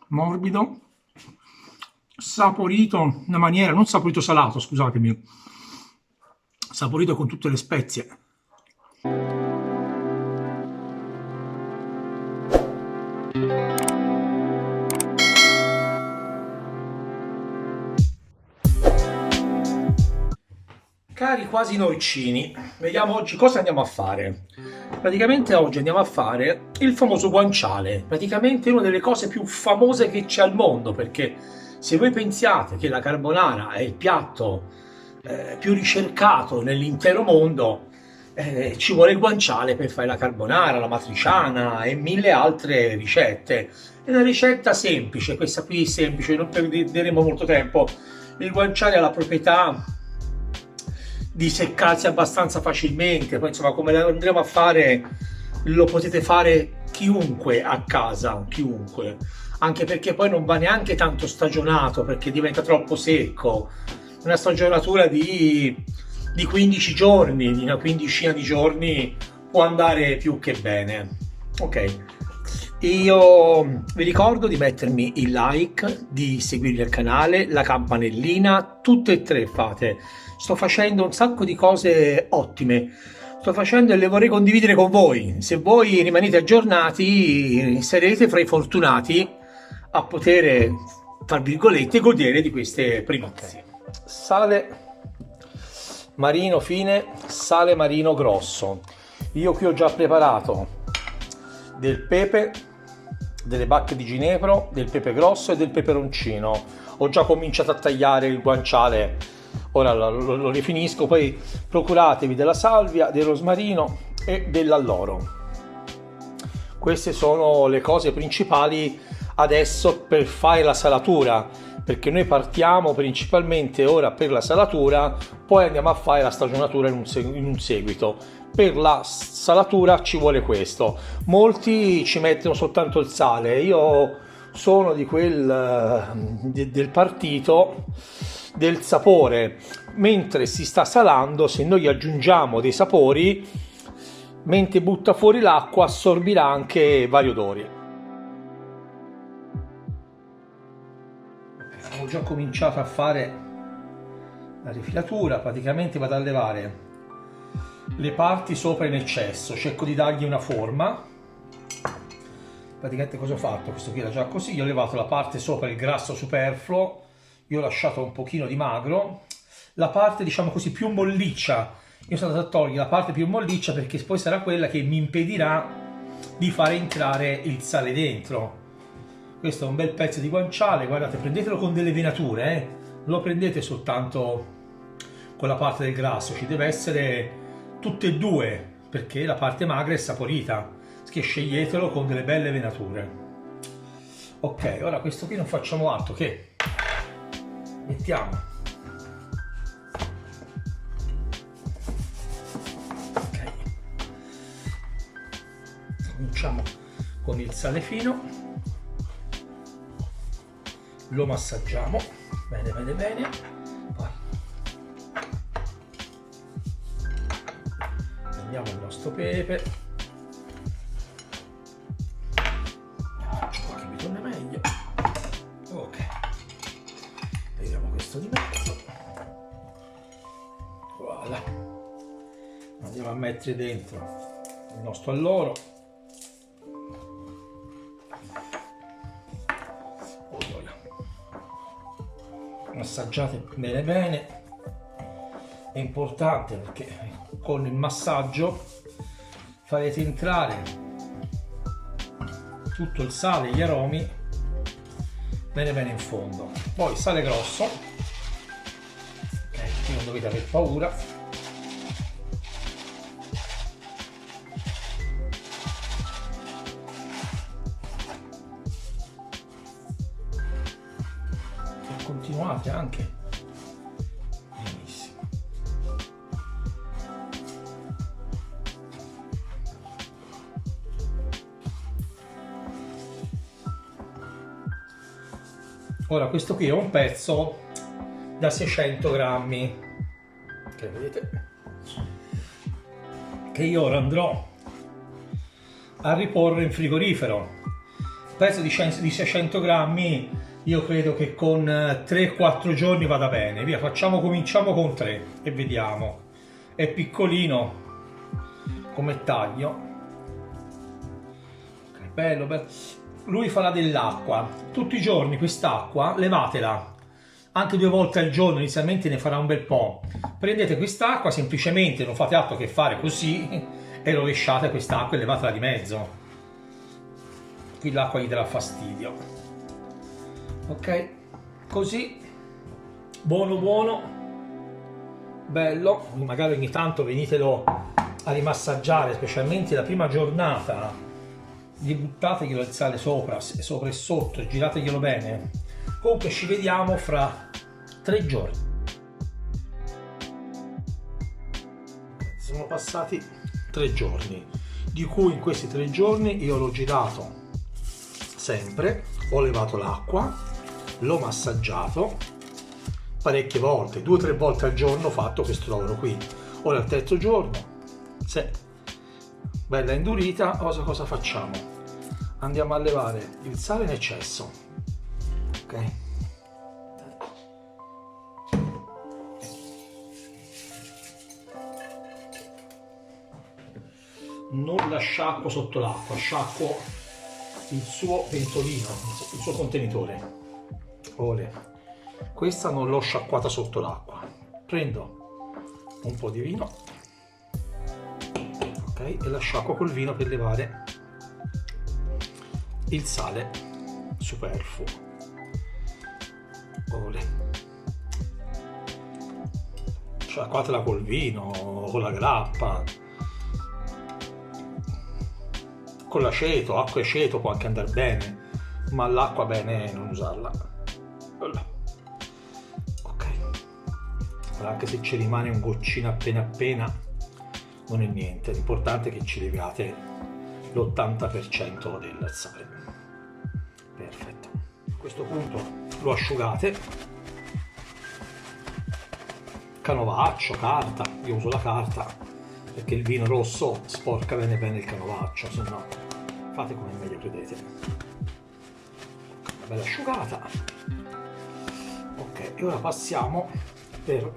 Morbido, saporito in una maniera, non saporito salato, scusatemi, saporito con tutte le spezie. Cari quasi norcini, vediamo oggi cosa andiamo a fare. Praticamente oggi andiamo a fare il famoso guanciale, praticamente una delle cose più famose che c'è al mondo, perché se voi pensiate che la carbonara è il piatto più ricercato nell'intero mondo, ci vuole il guanciale per fare la carbonara, la matriciana e mille altre ricette. È una ricetta semplice, questa qui semplice, non perderemo molto tempo. Il guanciale ha la proprietà di seccarsi abbastanza facilmente, poi insomma come lo andremo a fare lo potete fare chiunque a casa, chiunque, anche perché poi non va neanche tanto stagionato perché diventa troppo secco, una stagionatura di 15 giorni, di una quindicina di giorni può andare più che bene. Ok, io vi ricordo di mettermi il like, di seguire il canale, la campanellina, tutte e tre fate. Sto facendo un sacco di cose ottime, sto facendo e le vorrei condividere con voi. Se voi rimanete aggiornati, sarete fra i fortunati a poter, tra virgolette, godere di queste primizie. Sale marino fine, sale marino grosso. Io qui ho già preparato del pepe, delle bacche di ginepro, del pepe grosso e del peperoncino. Ho già cominciato a tagliare il guanciale, ora lo rifinisco, poi procuratevi della salvia, del rosmarino e dell'alloro. Queste sono le cose principali adesso per fare la salatura, perché noi partiamo principalmente ora per la salatura, poi andiamo a fare la stagionatura in un seguito. Per la salatura ci vuole questo. Molti ci mettono soltanto il sale, io sono di del partito del sapore. Mentre si sta salando, se noi aggiungiamo dei sapori, mentre butta fuori l'acqua assorbirà anche vari odori. Ho già cominciato a fare la rifilatura, praticamente vado a levare le parti sopra in eccesso, cerco di dargli una forma. Praticamente cosa ho fatto? Questo qui era già così, io ho levato la parte sopra, il grasso superfluo, io ho lasciato un pochino di magro, la parte diciamo così più molliccia, io sono andato a togliere la parte più molliccia perché poi sarà quella che mi impedirà di fare entrare il sale dentro. Questo è un bel pezzo di guanciale, guardate, prendetelo con delle venature, non lo prendete soltanto con la parte del grasso, ci deve essere tutte e due, perché la parte magra è saporita, che sceglietelo con delle belle venature. Ok, ora questo qui non facciamo altro che mettiamo ok, cominciamo con il sale fino, lo massaggiamo bene bene bene, poi prendiamo il nostro pepe, faccio che mi torna meglio, ok, vediamo questo di mezzo, voilà, andiamo a mettere dentro il nostro alloro, massaggiate bene bene, è importante perché con il massaggio farete entrare tutto il sale e gli aromi bene bene in fondo. Poi sale grosso, okay, qui non dovete aver paura, continuate anche benissimo. Ora questo qui è un pezzo da 600 grammi che vedete, che io ora andrò a riporre in frigorifero. Pezzo di 600 grammi, io credo che con 3-4 giorni vada bene. Via, cominciamo con 3 e vediamo. È piccolino come taglio. Okay, bello, bello. Lui farà dell'acqua. Tutti i giorni quest'acqua levatela. Anche 2 volte al giorno, inizialmente ne farà un bel po'. Prendete quest'acqua, semplicemente non fate altro che fare così e rovesciate quest'acqua e levatela di mezzo. Qui l'acqua gli darà fastidio. Ok, così, buono buono, bello. Magari ogni tanto venitelo a rimassaggiare, specialmente la prima giornata. Gli buttateglielo il sale sopra e sotto e girateglielo bene. Comunque ci vediamo fra 3 giorni. Sono passati 3 giorni, di cui in questi 3 giorni io l'ho girato sempre, ho levato l'acqua, l'ho massaggiato parecchie volte, 2-3 volte al giorno ho fatto questo lavoro qui. Ora al terzo giorno, se bella indurita, cosa facciamo? Andiamo a levare il sale in eccesso. Ok, non la sciacquo sotto l'acqua, sciacquo il suo pentolino, il suo contenitore. Ora, questa non l'ho sciacquata sotto l'acqua. Prendo un po' di vino, ok, e la sciacquo col vino per levare il sale superfluo. Sciacquatela col vino, con la grappa, con l'aceto, acqua e aceto può anche andare bene, ma l'acqua bene non usarla. Ok, anche se ci rimane un goccino appena non è niente, l'importante è che ci leviate l'80% del sale. Perfetto, a questo punto lo asciugate. Canovaccio, carta, io uso la carta perché il vino rosso sporca bene il canovaccio, se no fate come meglio credete. Una bella asciugata. Ok, e ora passiamo per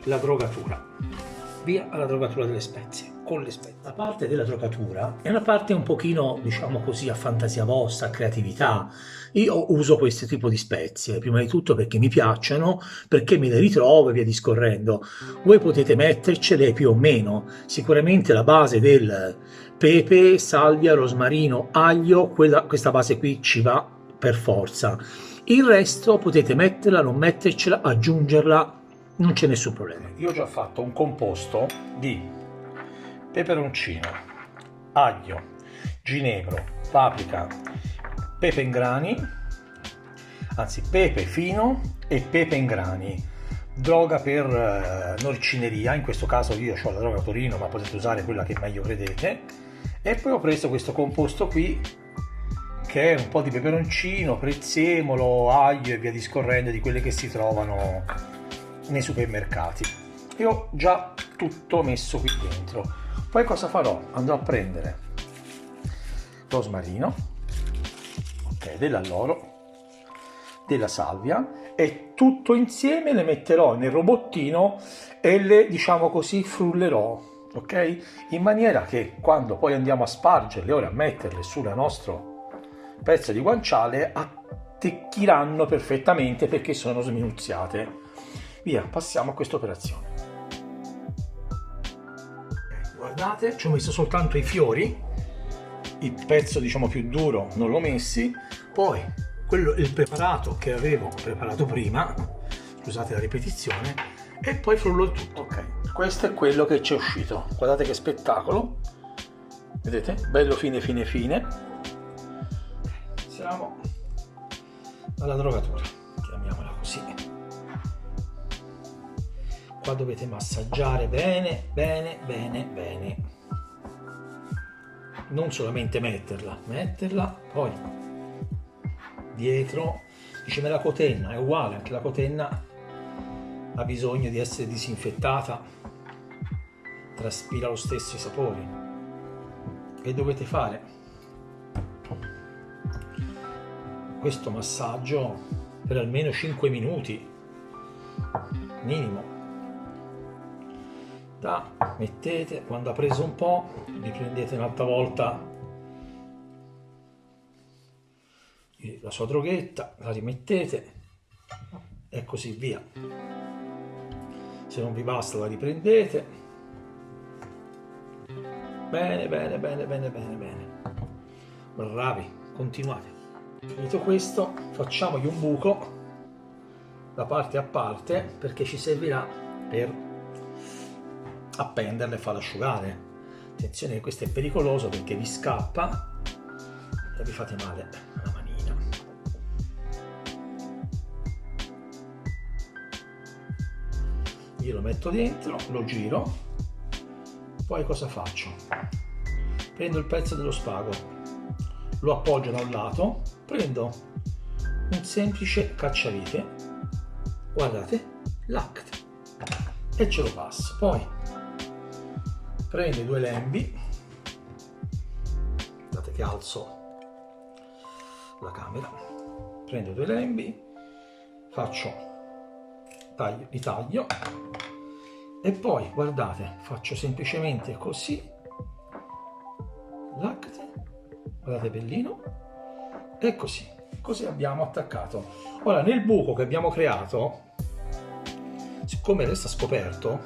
la drogatura. Via alla drogatura delle spezie, con le spezie. La parte della drogatura è una parte un pochino, diciamo così, a fantasia vostra, a creatività. Io uso questo tipo di spezie, prima di tutto perché mi piacciono, perché me le ritrovo e via discorrendo. Voi potete mettercele più o meno. Sicuramente la base del pepe, salvia, rosmarino, aglio, questa base qui ci va per forza. Il resto potete metterla, non mettercela, aggiungerla, non c'è nessun problema. Io ho già fatto un composto di peperoncino, aglio, ginepro, paprika, pepe in grani, anzi pepe fino e pepe in grani, droga per norcineria, in questo caso io ho la droga Torino, ma potete usare quella che meglio credete. E poi ho preso questo composto qui che è un po' di peperoncino, prezzemolo, aglio e via discorrendo, di quelle che si trovano nei supermercati. Io ho già tutto messo qui dentro. Poi cosa farò? Andrò a prendere rosmarino, ok, dell'alloro, della salvia, e tutto insieme le metterò nel robottino e le, diciamo così, frullerò, ok? In maniera che quando poi andiamo a spargerle, ora a metterle sul nostro pezzo di guanciale, attecchiranno perfettamente perché sono sminuzziate. Via, passiamo a questa operazione. Guardate, ci ho messo soltanto i fiori, il pezzo diciamo più duro non l'ho messi, poi il preparato che avevo preparato prima, scusate la ripetizione, e poi frullo il tutto. Ok, questo è quello che ci è uscito, guardate che spettacolo, vedete? Bello fine. Siamo alla drogatura, chiamiamola così. Qua dovete massaggiare bene, non solamente metterla, poi dietro, dice la cotenna, è uguale, anche la cotenna ha bisogno di essere disinfettata, traspira lo stesso i sapori. e dovete fare questo massaggio per almeno 5 minuti minimo. Mettete, quando ha preso un po', riprendete un'altra volta la sua droghetta, la rimettete e così via. Se non vi basta la riprendete. Bene, bene, bene, bene, bene, bene. Bravi, continuate. Finito questo, facciamogli un buco da parte a parte, perché ci servirà per appenderle e farle asciugare. Attenzione che questo è pericoloso perché vi scappa e vi fate male alla manina. Io lo metto dentro, lo giro, poi cosa faccio? Prendo il pezzo dello spago, lo appoggio da un lato, prendo un semplice cacciavite, guardate, Lacte, e ce lo passo. Poi prendo i 2 lembi, guardate che alzo la camera, prendo i 2 lembi, li taglio e poi guardate, faccio semplicemente così, Lacte, guardate bellino, e così abbiamo attaccato. Ora nel buco che abbiamo creato, siccome resta scoperto,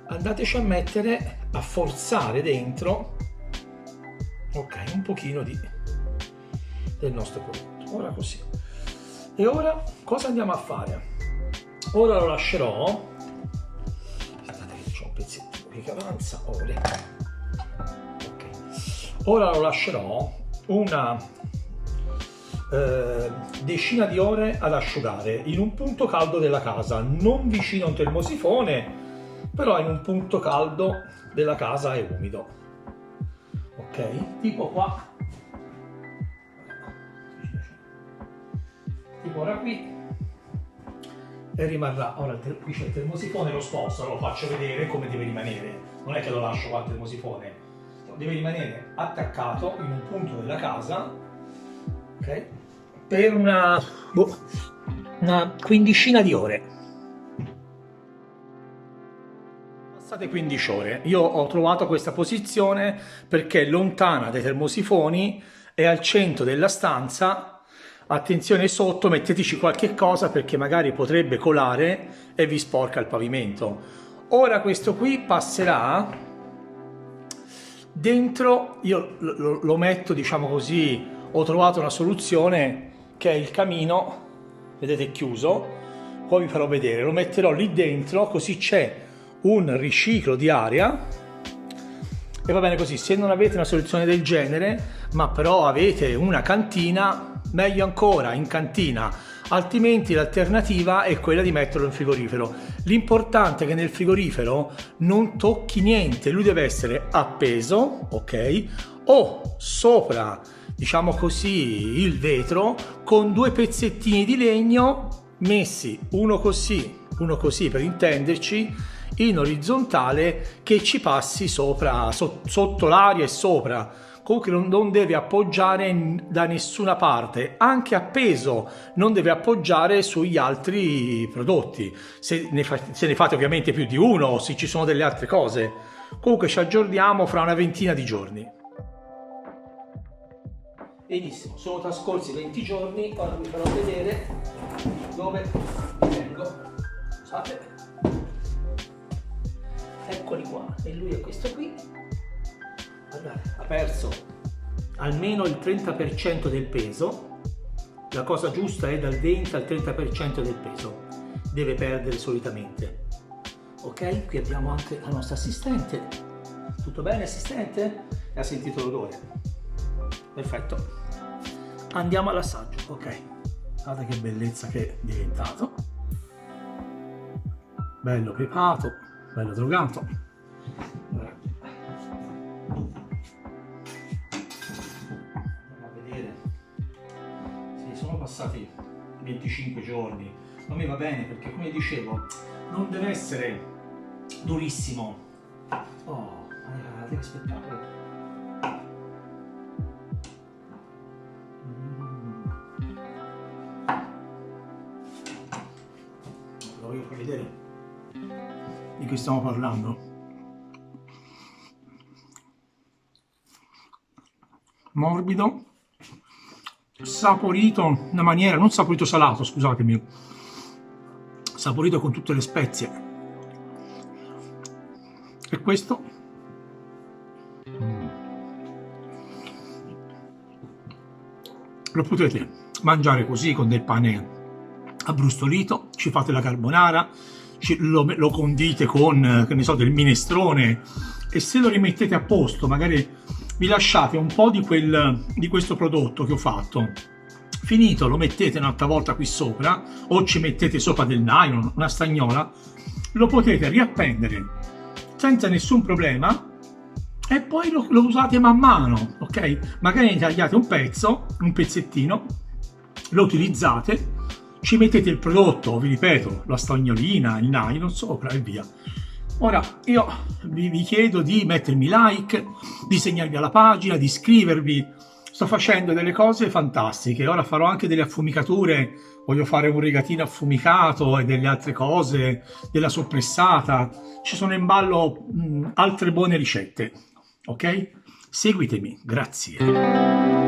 andateci a mettere, a forzare dentro, ok, un pochino del nostro prodotto. Ora così. E ora cosa andiamo a fare? Ora lo lascerò, aspettate che c'ho un pezzettino qui che avanza, ok. Ora lo lascerò una decina di ore ad asciugare in un punto caldo della casa, non vicino a un termosifone, però in un punto caldo della casa e umido, ok? Tipo qua, tipo ora qui, e rimarrà. Ora qui c'è il termosifone, lo sposto, lo faccio vedere come deve rimanere, non è che lo lascio qua il termosifone, deve rimanere attaccato in un punto della casa, ok? Per una quindicina di ore. Passate 15 ore. Io ho trovato questa posizione perché è lontana dai termosifoni, è al centro della stanza. Attenzione sotto, metteteci qualche cosa perché magari potrebbe colare e vi sporca il pavimento. Ora questo qui passerà dentro, io lo metto, diciamo così, ho trovato una soluzione che è il camino, vedete chiuso, poi vi farò vedere, lo metterò lì dentro così c'è un riciclo di aria e va bene così. Se non avete una soluzione del genere ma però avete una cantina, meglio ancora in cantina, altrimenti l'alternativa è quella di metterlo in frigorifero. L'importante è che nel frigorifero non tocchi niente, lui deve essere appeso, ok, o sopra, diciamo così, il vetro con 2 pezzettini di legno messi uno così per intenderci, in orizzontale, che ci passi sopra, sotto l'aria e sopra. Comunque non deve appoggiare da nessuna parte, anche appeso non deve appoggiare sugli altri prodotti, se ne fate ovviamente più di uno o se ci sono delle altre cose. Comunque ci aggiorniamo fra una ventina di giorni. Benissimo, sono trascorsi 20 giorni, ora vi farò vedere dove tengo. Scusate. Eccoli qua, e lui è questo qui. Guardate, ha perso almeno il 30% del peso. La cosa giusta è dal 20 al 30% del peso, deve perdere solitamente. Ok, qui abbiamo anche la nostra assistente. Tutto bene assistente? Ha sentito l'odore? Perfetto. Andiamo all'assaggio, ok. Guardate che bellezza che è diventato. Bello pepato, bello drogato. Andiamo a vedere. Sì, sono passati 25 giorni. Non mi va bene perché, come dicevo, non deve essere durissimo. Oh, guardate che spettacolo. di che stiamo parlando. Morbido, saporito in una maniera, non saporito salato, scusatemi, saporito con tutte le spezie. E questo lo potete mangiare così con del pane abbrustolito, ci fate la carbonara, lo condite con, che ne so, del minestrone, e se lo rimettete a posto, magari vi lasciate un po' di questo prodotto che ho fatto, finito lo mettete un'altra volta qui sopra, o ci mettete sopra del nylon, una stagnola, lo potete riappendere senza nessun problema, e poi lo usate man mano, ok? Magari ne tagliate un pezzettino, lo utilizzate, ci mettete il prodotto, vi ripeto, la stagnolina, il nylon sopra e via. Ora io vi chiedo di mettermi like, di segnarvi alla pagina, di iscrivervi. Sto facendo delle cose fantastiche. Ora farò anche delle affumicature, voglio fare un rigatino affumicato e delle altre cose, della soppressata. Ci sono in ballo altre buone ricette, ok? Seguitemi, grazie.